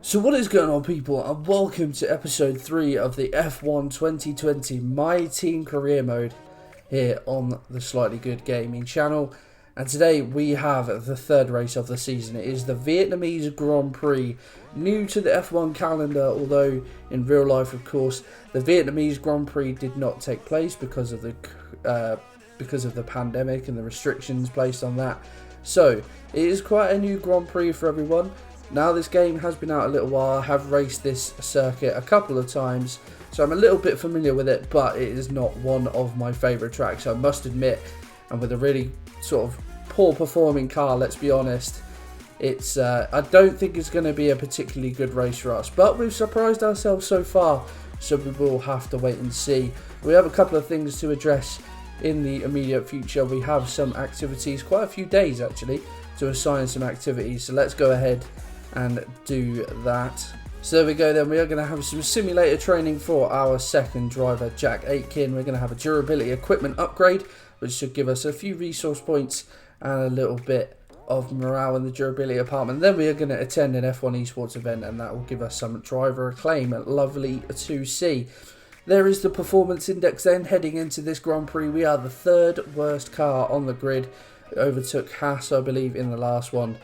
So what is going on, people, and welcome to episode 3 of the F1 2020 My Team Career Mode here on the Slightly Good Gaming channel. And today we have the third race of the season. It is the Vietnamese Grand Prix, new to the F1 calendar, although in real life, of course, the Vietnamese Grand Prix did not take place because of the pandemic and the restrictions placed on that. So it is quite a new Grand Prix for everyone. Now this game has been out a little while. I have raced this circuit a couple of times, so I'm a little bit familiar with it, but it is not one of my favourite tracks, I must admit. And with a really sort of poor performing car, let's be honest, it's I don't think it's going to be a particularly good race for us, but we've surprised ourselves so far, so we will have to wait and see. We have a couple of things to address in the immediate future. We have some activities, quite a few days actually, to assign some activities, so let's go ahead and do that. So there we go then. We are going to have some simulator training for our second driver, Jack Aitken. We're going to have a durability equipment upgrade, which should give us a few resource points and a little bit of morale in the durability department. Then we are going to attend an F1 esports event, and that will give us some driver acclaim. Lovely to see. There is the performance index then. Heading into this Grand Prix, we are the third worst car on the grid. We overtook Haas, I believe, in the last one,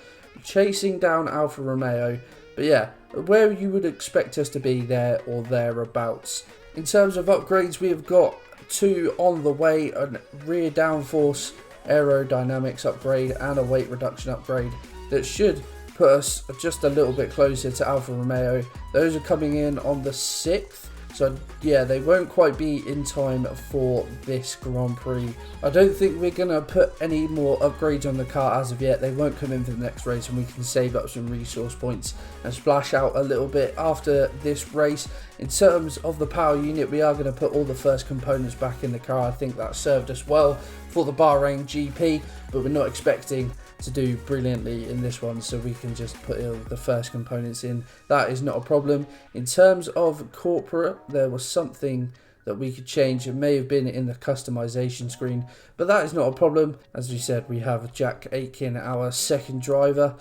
chasing down Alfa Romeo, but yeah, where you would expect us to be, there or thereabouts. In terms of upgrades, we have got 2 on the way: a rear downforce aerodynamics upgrade and a weight reduction upgrade that should put us just a little bit closer to Alfa Romeo. Those are coming in on the 6th. So yeah, they won't quite be in time for this Grand Prix. I don't think we're going to put any more upgrades on the car as of yet. They won't come in for the next race, and we can save up some resource points and splash out a little bit after this race. In terms of the power unit, we are going to put all the first components back in the car. I think that served us well for the Bahrain GP, but we're not expecting to do brilliantly in this one, so we can just put the first components in. That is not a problem. In terms of corporate, there was something that we could change. It may have been in the customization screen, but that is not a problem. As we said, we have Jack Aitken, our second driver,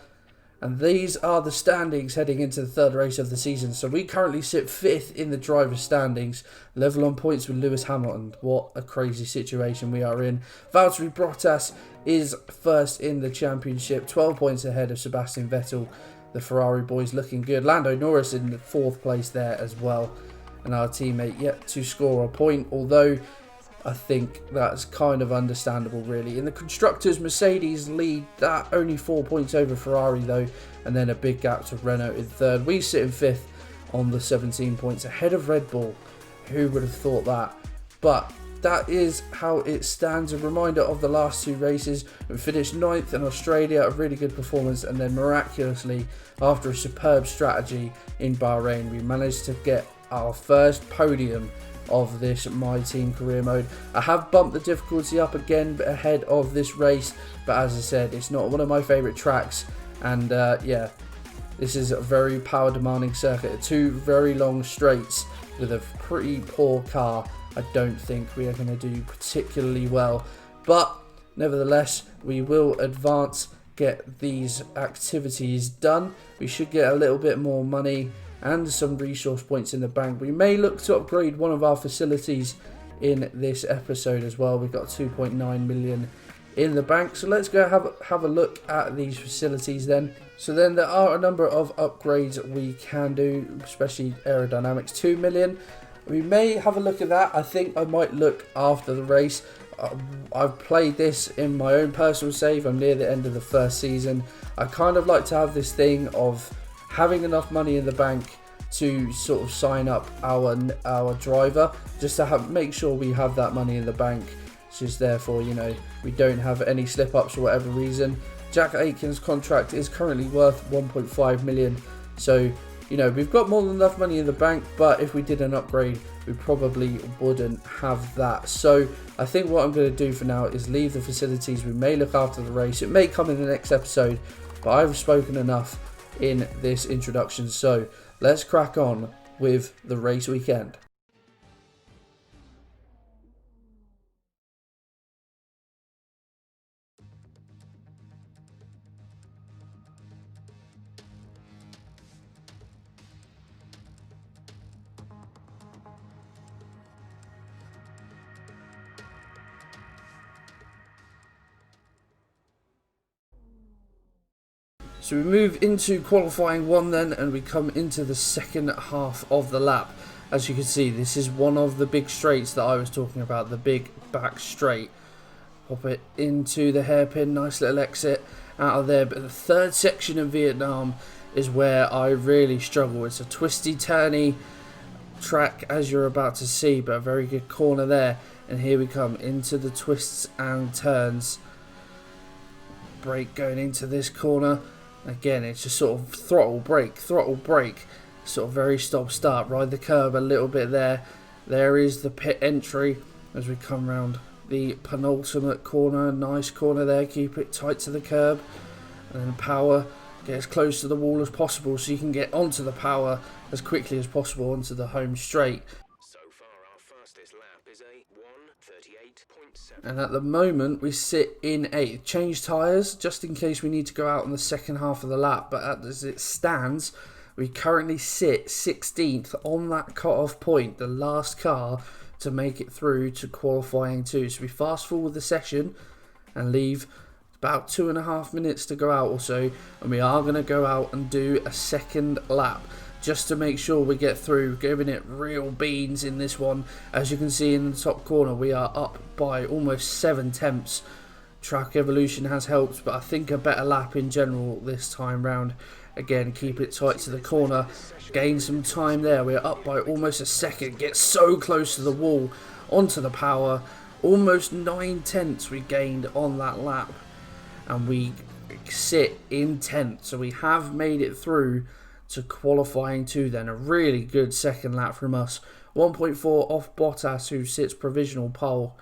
and these are the standings heading into the third race of the season. So we currently sit 5th in the driver's standings, level on points with Lewis Hamilton. What a crazy situation we are in. Valtteri Bottas is first in the championship, 12 points ahead of Sebastian Vettel. The Ferrari boys looking good. Lando Norris in the 4th place there as well, and our teammate yet to score a point, although I think that's kind of understandable really. In the Constructors, Mercedes lead that, only 4 points over Ferrari though, and then a big gap to Renault in 3rd. We sit in 5th on the 17 points ahead of Red Bull. Who would have thought that? But that is how it stands. A reminder of the last 2 races. We finished 9th in Australia, a really good performance, and then miraculously, after a superb strategy in Bahrain, we managed to get our first podium of this My Team Career Mode. I have bumped the difficulty up again ahead of this race, but as I said, it's not one of my favourite tracks, and yeah, this is a very power demanding circuit. 2 very long straights with a pretty poor car. I don't think we are going to do particularly well, but nevertheless, we will advance, get these activities done. We should get a little bit more money and some resource points in the bank. We may look to upgrade one of our facilities in this episode as well. We've got 2.9 million in the bank, so let's go have a look at these facilities then. So then there are a number of upgrades we can do, especially aerodynamics. 2 million. We may have a look at that. I think I might look after the race. I've played this in my own personal save. I'm near the end of the first season. I kind of like to have this thing of having enough money in the bank to sort of sign up our driver, just to make sure we have that money in the bank. It's just therefore, you know, we don't have any slip ups for whatever reason. Jack Aitken's contract is currently worth 1.5 million, so you know, we've got more than enough money in the bank, but if we did an upgrade, we probably wouldn't have that. So I think what I'm going to do for now is leave the facilities. We may look after the race. It may come in the next episode, but I've spoken enough in this introduction. So let's crack on with the race weekend. So we move into qualifying 1 then, and we come into the second half of the lap. As you can see, this is one of the big straights that I was talking about, the big back straight. Pop it into the hairpin, nice little exit out of there. But the third section of Vietnam is where I really struggle. It's a twisty, turny track, as you're about to see, but a very good corner there. And here we come into the twists and turns. Brake going into this corner. Again, it's just sort of throttle, brake, sort of very stop-start. Ride the curb a little bit there. There is the pit entry as we come round the penultimate corner. Nice corner there, keep it tight to the curb. And then power, get as close to the wall as possible so you can get onto the power as quickly as possible onto the home straight. So far our fastest lap is a 1:38.7. And at the moment we sit in 8th. Change tyres just in case we need to go out on the second half of the lap, but as it stands we currently sit 16th on that cut-off point, the last car to make it through to qualifying 2. So we fast forward the session and leave about 2.5 minutes to go out or so, and we are going to go out and do a second lap just to make sure we get through, giving it real beans in this one. As you can see in the top corner, we are up by almost 7 tenths. Track evolution has helped, but I think a better lap in general this time round. Again, keep it tight to the corner, gain some time there. We're up by almost a second, get so close to the wall, onto the power. Almost 9 tenths we gained on that lap, and we sit in 10th. So we have made it through to qualifying 2 then. A really good second lap from us. 1.4 off Bottas, who sits provisional pole.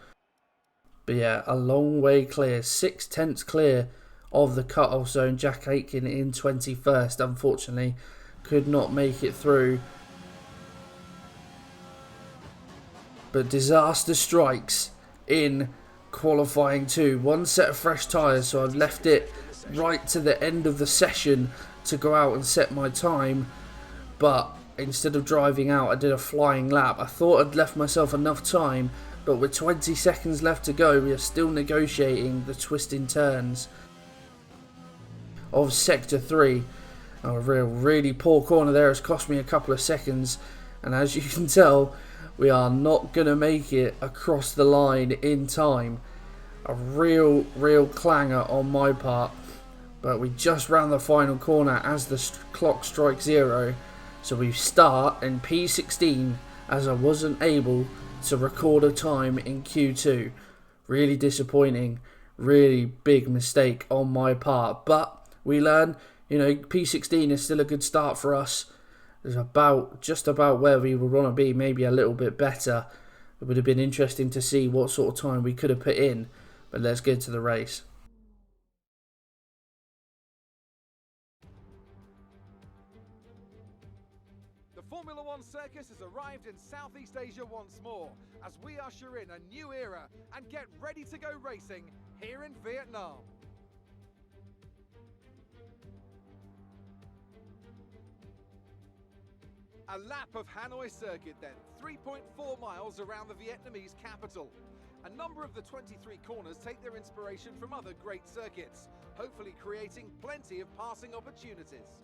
But yeah, a long way clear, 6 tenths clear of the cut-off zone. Jack Aitken in 21st, unfortunately could not make it through. But disaster strikes in qualifying 2. 1 set of fresh tyres, so I've left it right to the end of the session to go out and set my time, but instead of driving out I did a flying lap. I thought I'd left myself enough time, but with 20 seconds left to go we are still negotiating the twisting turns of sector 3. A really poor corner there has cost me a couple of seconds, and as you can tell we are not going to make it across the line in time. A real clanger on my part, but we just round the final corner as the clock strikes 0, so we start in P16 as I wasn't able to record a time in Q2. Really disappointing, really big mistake on my part, but we learn, you know, P16 is still a good start for us. It's just about where we would want to be, maybe a little bit better. It would have been interesting to see what sort of time we could have put in, but let's get to the race. The Formula One circus has arrived in Southeast Asia once more, as we usher in a new era and get ready to go racing here in Vietnam. A lap of Hanoi circuit then, 3.4 miles around the Vietnamese capital. A number of the 23 corners take their inspiration from other great circuits, hopefully creating plenty of passing opportunities.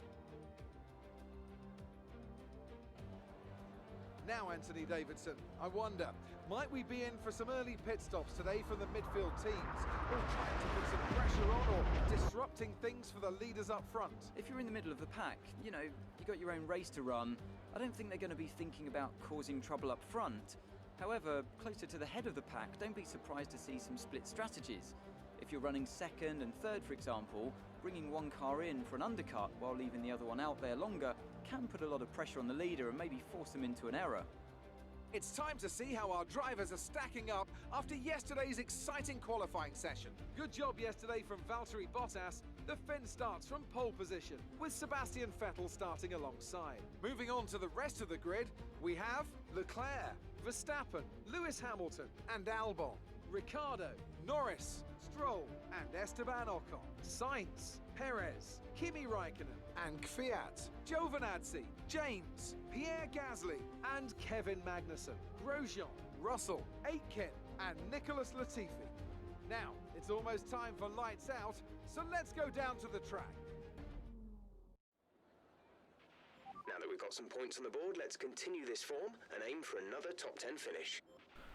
Now, Anthony Davidson, I wonder, might we be in for some early pit stops today from the midfield teams, or trying to put some pressure on, or disrupting things for the leaders up front? If you're in the middle of the pack, you know, you got your own race to run. I don't think they're going to be thinking about causing trouble up front. However, closer to the head of the pack, don't be surprised to see some split strategies. If you're running second and third, for example, bringing one car in for an undercut while leaving the other one out there longer can put a lot of pressure on the leader and maybe force them into an error. It's time to see how our drivers are stacking up after yesterday's exciting qualifying session. Good job yesterday from Valtteri Bottas. The Finn starts from pole position, with Sebastian Vettel starting alongside. Moving on to the rest of the grid, we have Leclerc, Verstappen, Lewis Hamilton and Albon, Ricciardo, Norris, Stroll and Esteban Ocon, Sainz, Perez, Kimi Raikkonen and Kvyat, Giovinazzi, James, Pierre Gasly and Kevin Magnussen, Grosjean, Russell, Aitken and Nicholas Latifi. Now, it's almost time for lights out, so let's go down to the track. we've got some points on the board. Let's continue this form and aim for another top 10 finish.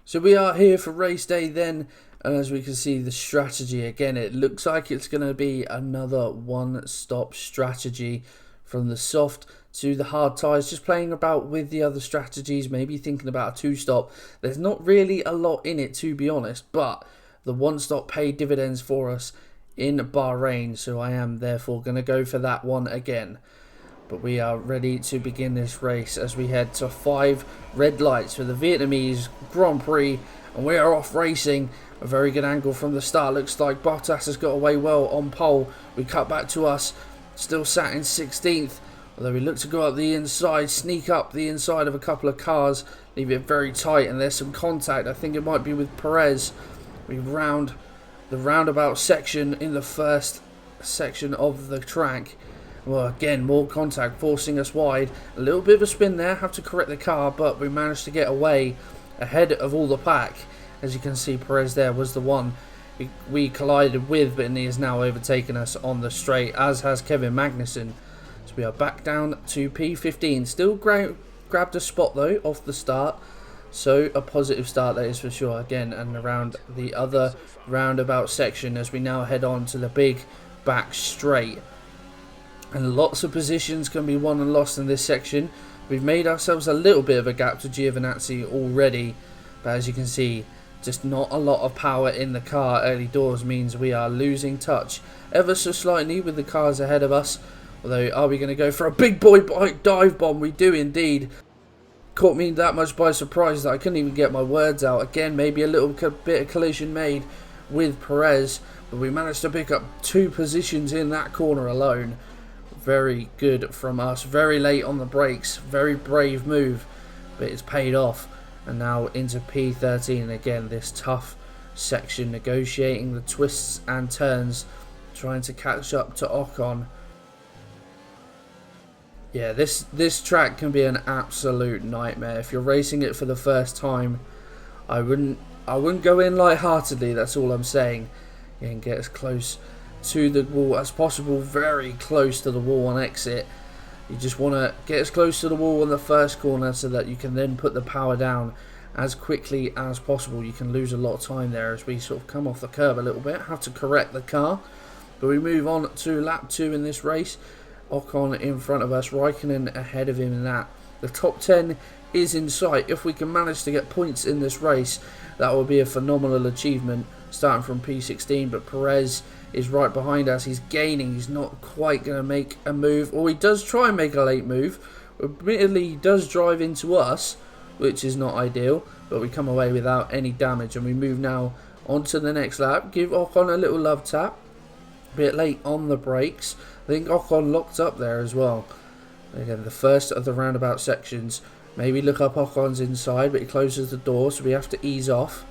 So we are here for race day then, and as we can see the strategy again, it looks like it's going to be another one-stop strategy from the soft to the hard tyres, just playing about with the other strategies, maybe thinking about a two-stop. There's not really a lot in it, to be honest, but the one-stop paid dividends for us in Bahrain, so I am therefore going to go for that one again. But we are ready to begin this race as we head to 5 red lights for the Vietnamese Grand Prix, and we are off racing. A very good angle from the start. Looks like Bottas has got away well on pole. We cut back to us, still sat in 16th, although we look to go up the inside, sneak up the inside of a couple of cars, leave it very tight, and there's some contact. I think it might be with Perez. We round the roundabout section in the first section of the track. Well, again, more contact forcing us wide. A little bit of a spin there, have to correct the car, but we managed to get away ahead of all the pack. As you can see, Perez there was the one we collided with, but he has now overtaken us on the straight, as has Kevin Magnussen. So we are back down to P15. Still grabbed a spot though off the start, so a positive start that is for sure. Again, and around the other roundabout section as we now head on to the big back straight. And lots of positions can be won and lost in this section. We've made ourselves a little bit of a gap to Giovinazzi already, but as you can see, just not a lot of power in the car early doors means we are losing touch ever so slightly with the cars ahead of us. Although, are we going to go for a big boy dive bomb? We do indeed. Caught me that much by surprise that I couldn't even get my words out. Again, maybe a little bit of collision made with Perez, but we managed to pick up 2 positions in that corner alone. Very good from us. Very late on the brakes. Very brave move, but it's paid off. And now into P13 again. This tough section, negotiating the twists and turns, trying to catch up to Ocon. Yeah, this track can be an absolute nightmare. If you're racing it for the first time, I wouldn't go in lightheartedly. That's all I'm saying. And get as close to the wall as possible, very close to the wall on exit. You just want to get as close to the wall on the first corner so that you can then put the power down as quickly as possible. You can lose a lot of time there as we sort of come off the curb a little bit, have to correct the car. But we move on to lap 2 in this race. Ocon in front of us, Raikkonen ahead of him in that. The top 10 is in sight. If we can manage to get points in this race, that will be a phenomenal achievement, starting from P16. But Perez is right behind us. He's gaining. He's not quite going to make a move, or he does try and make a late move. Admittedly, he does drive into us, which is not ideal, but we come away without any damage, and we move now on to the next lap. Give Ocon a little love tap. A bit late on the brakes. I think Ocon locked up there as well. Again, the first of the roundabout sections. Maybe look up Ocon's inside, but he closes the door, so we have to ease off.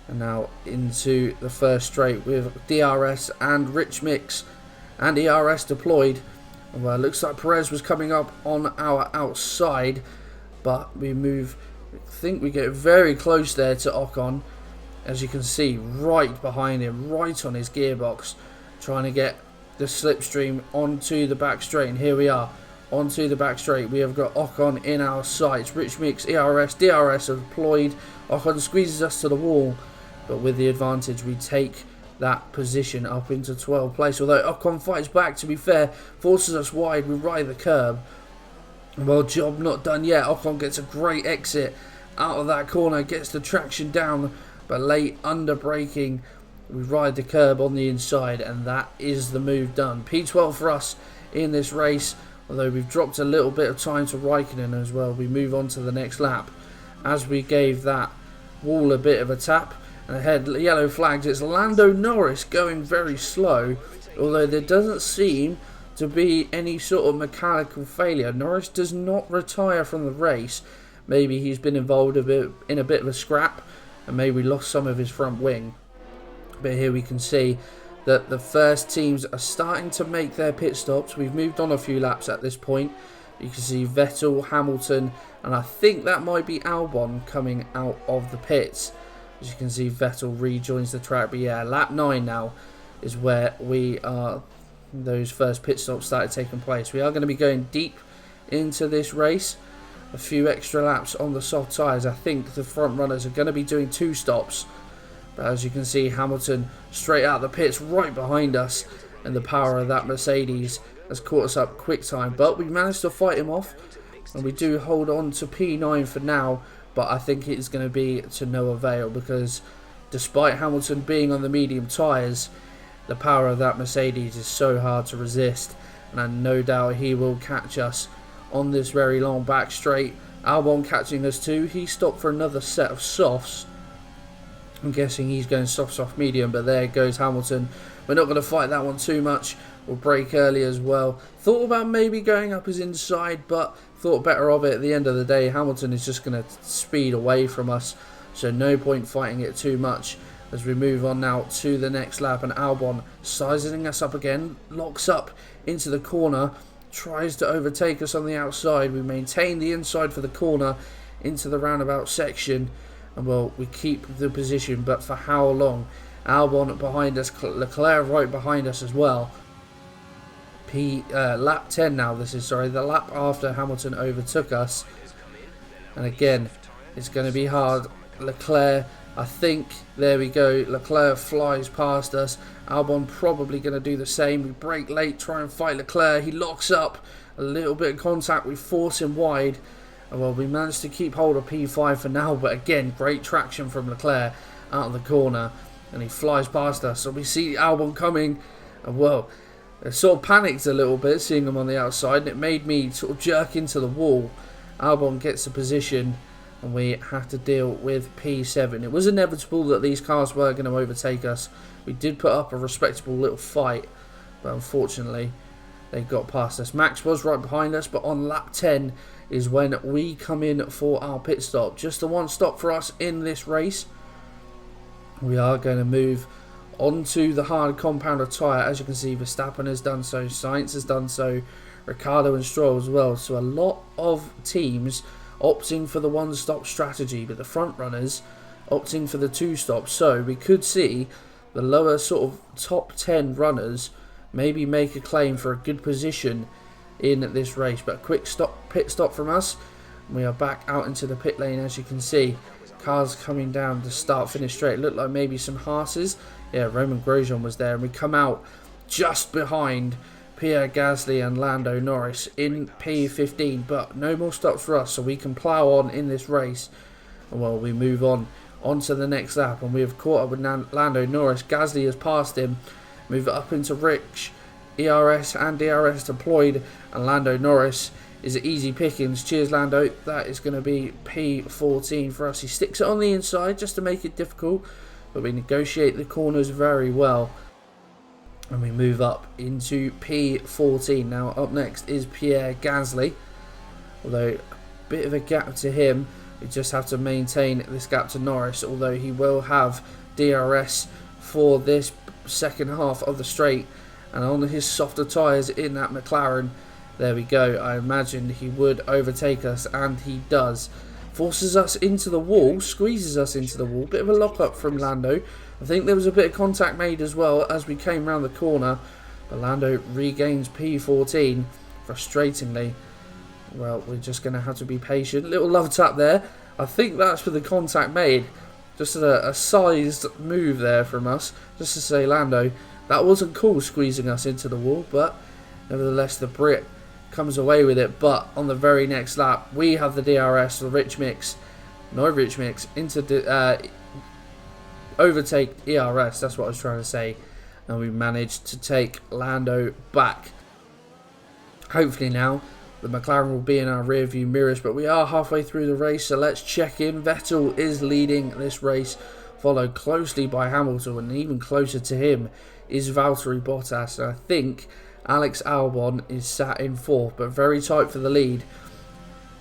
And now into the first straight with DRS and Rich Mix and ERS deployed. Well, it looks like Perez was coming up on our outside, but we move. I think we get very close there to Ocon, as you can see, right behind him, right on his gearbox, trying to get the slipstream onto the back straight. And here we are, onto the back straight. We have got Ocon in our sights. Rich Mix, ERS, DRS are deployed. Ocon squeezes us to the wall, but with the advantage, we take that position up into 12th place. Although Ocon fights back, to be fair, forces us wide. We ride the curb. Well, job not done yet. Ocon gets a great exit out of that corner, gets the traction down, but late under braking. We ride the curb on the inside, and that is the move done. P12 for us in this race, although we've dropped a little bit of time to Raikkonen as well. We move on to the next lap as we gave that wall a bit of a tap. And ahead, yellow flags. It's Lando Norris going very slow, although there doesn't seem to be any sort of mechanical failure. Norris does not retire from the race. Maybe he's been involved in a bit of a scrap, and maybe lost some of his front wing. But here we can see that the first teams are starting to make their pit stops. We've moved on a few laps at this point. You can see Vettel, Hamilton, and I think that might be Albon coming out of the pits. As you can see, Vettel rejoins the track. But yeah, lap 9 now is where we are. Those first pit stops started taking place. We are going to be going deep into this race. A few extra laps on the soft tyres. I think the front runners are going to be doing 2 stops. But as you can see, Hamilton straight out the pits right behind us. And the power of that Mercedes has caught us up quick time. But we managed to fight him off. And we do hold on to P9 for now. But I think it's going to be to no avail. Because despite Hamilton being on the medium tyres, the power of that Mercedes is so hard to resist. And I no doubt he will catch us on this very long back straight. Albon catching us too. He stopped for another set of softs. I'm guessing he's going soft medium, but there goes Hamilton. We're not going to fight that one too much. We'll brake early as well. Thought about maybe going up his inside, but thought better of it. At the end of the day, Hamilton is just going to speed away from us, so no point fighting it too much. As we move on now to the next lap, and Albon sizing us up again, locks up into the corner, tries to overtake us on the outside. We maintain the inside for the corner into the roundabout section, and well, we keep the position, but for how long? Albon behind us, Leclerc right behind us as well. Lap 10 now, this is, sorry, the lap after Hamilton overtook us. And again, it's going to be hard. Leclerc, I think, there we go, Leclerc flies past us. Albon probably going to do the same. We brake late, try and fight Leclerc. He locks up, a little bit of contact, we force him wide. And well, we managed to keep hold of P5 for now, but again, great traction from Leclerc out of the corner. And he flies past us, so we see Albon coming. And well, I sort of panicked a little bit seeing him on the outside, and it made me sort of jerk into the wall. Albon gets a position, and we have to deal with P7. It was inevitable that these cars were going to overtake us. We did put up a respectable little fight, but unfortunately they got past us. Max was right behind us, but on lap 10 is when we come in for our pit stop. Just the one stop for us in this race. We are going to move onto the hard compounder tyre. As you can see, Verstappen has done so, Sainz has done so, Ricciardo and Stroll as well. So a lot of teams opting for the one-stop strategy, but the front runners opting for the 2 stops. So we could see the lower sort of top 10 runners maybe make a claim for a good position in this race. But a quick pit stop from us. We are back out into the pit lane. As you can see, cars coming down to start finish straight. Looked like maybe some Haas's. Yeah, Roman Grosjean was there, and we come out just behind Pierre Gasly and Lando Norris in P15, but no more stops for us, so we can plough on in this race. And well, we move on to the next lap, and we have caught up with Lando Norris. Gasly has passed him, move it up into Rich, ERS and DRS deployed, and Lando Norris is easy pickings. Cheers, Lando. That is going to be P14 for us. He sticks it on the inside just to make it difficult, but we negotiate the corners very well. And we move up into P14. Now up next is Pierre Gasly. Although a bit of a gap to him. We just have to maintain this gap to Norris. Although he will have DRS for this second half of the straight. And on his softer tyres in that McLaren. There we go. I imagined he would overtake us. And he does. Forces us into the wall. Squeezes us into the wall. Bit of a lock up from Lando. I think there was a bit of contact made as well as we came around the corner. But Lando regains P14, frustratingly. Well, we're just going to have to be patient. Little love tap there. I think that's for the contact made. Just a sized move there from us. Just to say, Lando, that wasn't cool squeezing us into the wall. But nevertheless, the Brit comes away with it. But on the very next lap, we have the DRS, the Rich Mix. No Rich Mix, into overtake ERS, that's what I was trying to say, and we managed to take Lando back. Hopefully now the McLaren will be in our rear view mirrors, but we are halfway through the race, so let's check in. Vettel is leading this race, followed closely by Hamilton, and even closer to him is Valtteri Bottas. And I think Alex Albon is sat in 4th, but very tight for the lead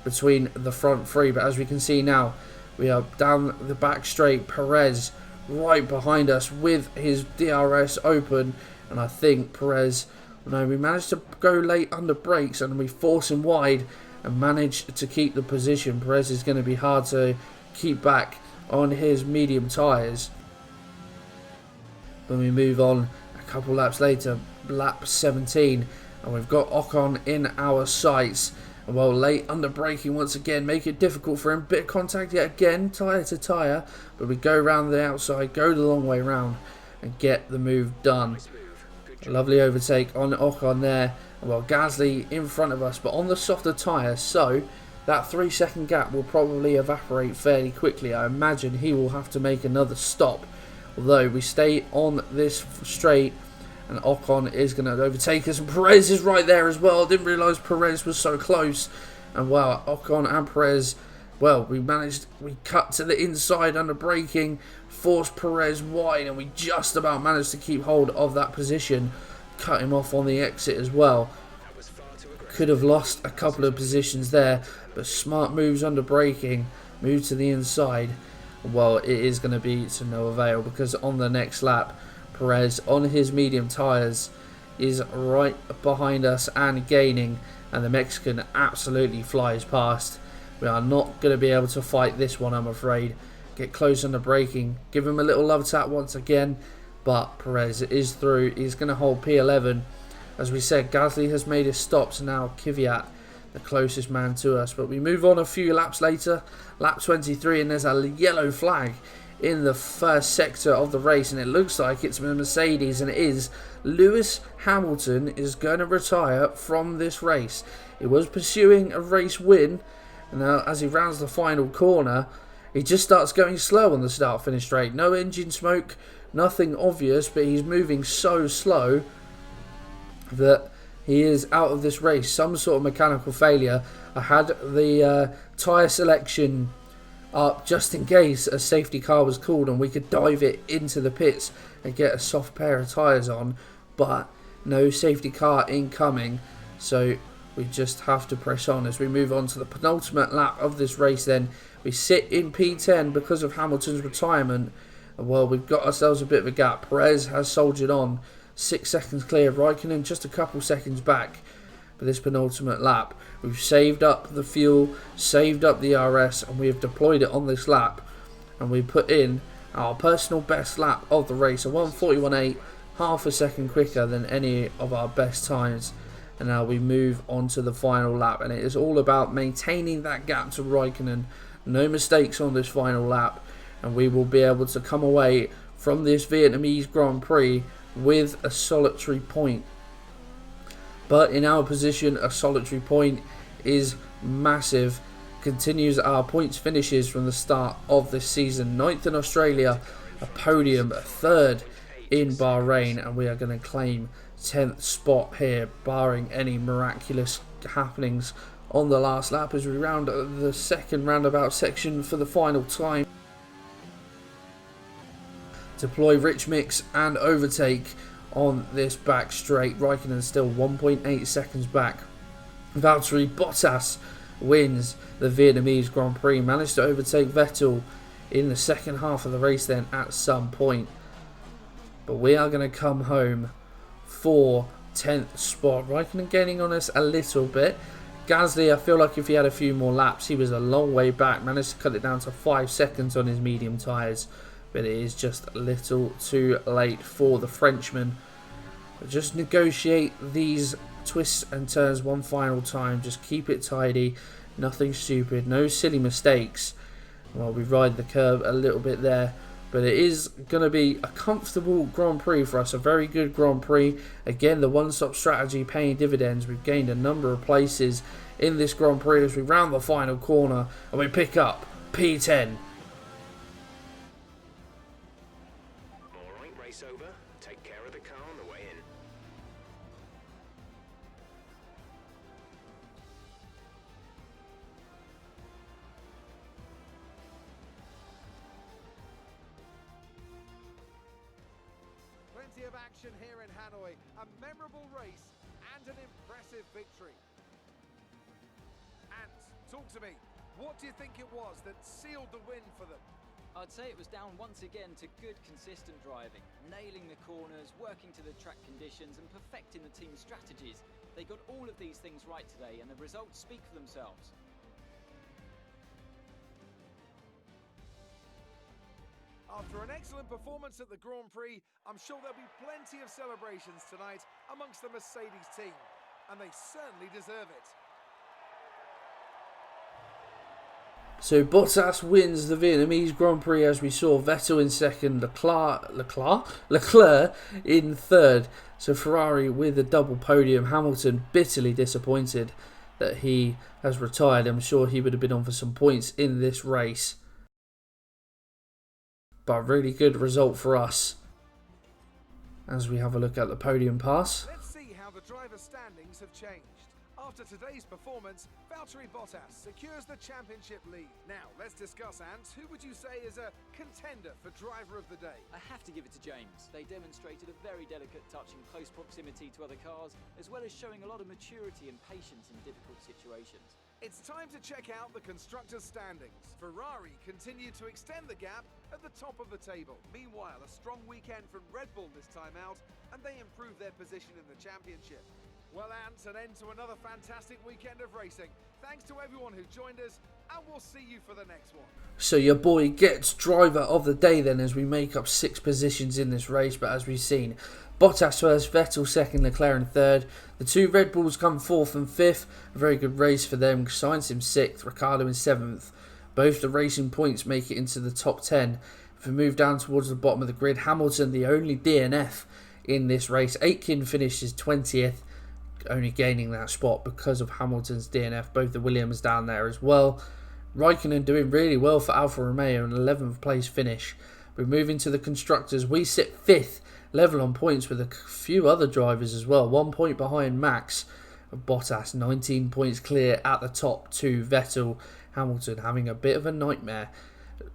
between the front 3. But as we can see now, we are down the back straight. Perez right behind us with his DRS open, and I think Perez, no, we managed to go late under brakes and we force him wide and manage to keep the position. Perez is going to be hard to keep back on his medium tyres. When we move on a couple laps later, lap 17, and we've got Ocon in our sights, Well, late under braking once again, make it difficult for him. Bit of contact yet again, tyre to tyre, but we go round the outside, go the long way round, and get the move done. A lovely overtake on Ocon there. Well, Gasly in front of us, but on the softer tyres, so that 3-second gap will probably evaporate fairly quickly. I imagine he will have to make another stop, although we stay on this straight, and Ocon is going to overtake us, and Perez is right there as well. Didn't realise Perez was so close. And wow, Ocon and Perez, well, we cut to the inside under braking, forced Perez wide, and we just about managed to keep hold of that position, cut him off on the exit as well. Could have lost a couple of positions there, but smart moves under braking, move to the inside. Well, it is going to be to no avail, because on the next lap, Perez on his medium tyres is right behind us and gaining, and the Mexican absolutely flies past. We are not going to be able to fight this one, I'm afraid. Get close under braking, give him a little love tap once again, but Perez is through. He's going to hold P11. As we said, Gasly has made his stops, now Kvyat, the closest man to us. But we move on a few laps later, lap 23, and there's a yellow flag in the first sector of the race, and it looks like it's a Mercedes, and it is. Lewis Hamilton is going to retire from this race. He was pursuing a race win, and now as he rounds the final corner, he just starts going slow on the start-finish straight. No engine smoke, nothing obvious, but he's moving so slow that he is out of this race. Some sort of mechanical failure. I had the tyre selection up just in case a safety car was called and we could dive it into the pits and get a soft pair of tyres on, but no safety car incoming, so we just have to press on as we move on to the penultimate lap of this race. Then we sit in P10 because of Hamilton's retirement. Well, we've got ourselves a bit of a gap. Perez has soldiered on, 6 seconds clear of Raikkonen, just a couple seconds back for this penultimate lap. We've saved up the fuel, saved up the RS, and we have deployed it on this lap, and we put in our personal best lap of the race, a 1:41.8, half a second quicker than any of our best times. And now we move on to the final lap, and it is all about maintaining that gap to Raikkonen. No mistakes on this final lap, and we will be able to come away from this Vietnamese Grand Prix with a solitary point. But in our position, a solitary point is massive. Continues our points finishes from the start of this season. 9th in Australia, a podium, a 3rd in Bahrain, and we are going to claim 10th spot here, barring any miraculous happenings on the last lap as we round the second roundabout section for the final time. Deploy rich mix and overtake on this back straight. Raikkonen still 1.8 seconds back. Valtteri Bottas wins the Vietnamese Grand Prix. Managed to overtake Vettel in the second half of the race then at some point. But we are going to come home for 10th spot. Raikkonen gaining on us a little bit. Gasly, I feel like if he had a few more laps, he was a long way back. Managed to cut it down to 5 seconds on his medium tyres. But it is just a little too late for the Frenchman. But just negotiate these twists and turns one final time. Just keep it tidy. Nothing stupid. No silly mistakes. Well, we ride the curb a little bit there. But it is going to be a comfortable Grand Prix for us. A very good Grand Prix. Again, the one-stop strategy paying dividends. We've gained a number of places in this Grand Prix as we round the final corner. And we pick up P10. Race over. Take care of the car on the way in. Plenty of action here in Hanoi. A memorable race and an impressive victory. And talk to me. What do you think it was that sealed the win for them? I'd say it was down once again to good, consistent driving, nailing the corners, working to the track conditions, and perfecting the team's strategies. They got all of these things right today, and the results speak for themselves. After an excellent performance at the Grand Prix, I'm sure there'll be plenty of celebrations tonight amongst the Mercedes team, and they certainly deserve it. So Bottas wins the Vietnamese Grand Prix, as we saw. Vettel in second, Leclerc in third. So Ferrari with a double podium. Hamilton bitterly disappointed that he has retired. I'm sure he would have been on for some points in this race. But a really good result for us as we have a look at the podium pass. Let's see how the driver standings have changed. After today's performance, Valtteri Bottas secures the championship lead. Now, let's discuss, Ant. Who would you say is a contender for driver of the day? I have to give it to James. They demonstrated a very delicate touch in close proximity to other cars, as well as showing a lot of maturity and patience in difficult situations. It's time to check out the Constructors' standings. Ferrari continued to extend the gap at the top of the table. Meanwhile, a strong weekend from Red Bull this time out, and they improved their position in the championship. Well, Ant, an end to another fantastic weekend of racing. Thanks to everyone who joined us, and we'll see you for the next one. So your boy gets driver of the day then, as we make up 6 positions in this race. But as we've seen, Bottas first, Vettel second, Leclerc in third. The 2 Red Bulls come 4th and 5th. A very good race for them. Sainz in 6th, Ricciardo in 7th. Both the racing points make it into the top 10. If we move down towards the bottom of the grid, Hamilton, the only DNF in this race. Aitken finishes 20th. Only gaining that spot because of Hamilton's DNF. Both the Williams down there as well. Raikkonen doing really well for Alfa Romeo, an 11th place finish. We're moving to the Constructors. We sit 5th, level on points with a few other drivers as well. 1 point behind Max. Bottas 19 points clear at the top to Vettel. Hamilton having a bit of a nightmare.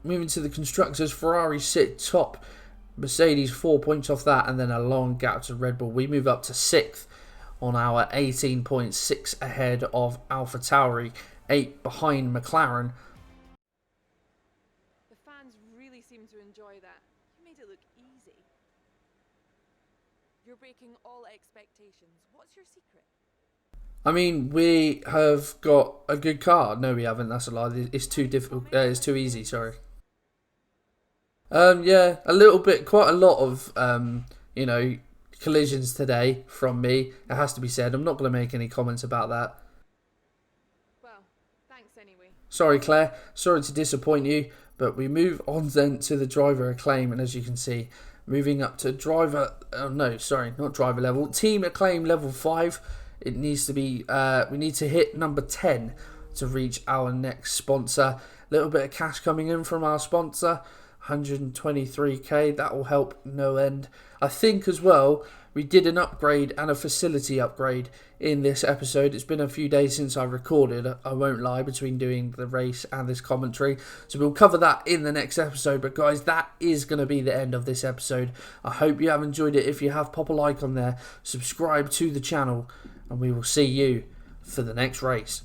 Moving to the Constructors, Ferrari sit top. Mercedes 4 points off that, and then a long gap to Red Bull. We move up to 6th. On our 18 points, 6 ahead of AlphaTauri, 8 behind McLaren. The fans really seem to enjoy that. You made it look easy. You're breaking all expectations. What's your secret? I mean, we have got a good car. No, we haven't. That's a lie. It's too difficult. It's too easy. Sorry. Yeah, a little bit, quite a lot of, collisions today from me. It has to be said. I'm not going to make any comments about that. Well, thanks anyway. Sorry, Claire. Sorry to disappoint you. But we move on then to the driver acclaim. And as you can see, moving up to driver... not driver level. Team acclaim level 5. It needs to be... we need to hit number 10 to reach our next sponsor. A little bit of cash coming in from our sponsor. 123k, that will help no end. I think as well we did an upgrade and a facility upgrade in this episode. It's been a few days since I recorded, I won't lie, between doing the race and this commentary, so we'll cover that in the next episode. But guys, that is going to be the end of this episode. I hope you have enjoyed it. If you have, pop a like on there, subscribe to the channel, and we will see you for the next race.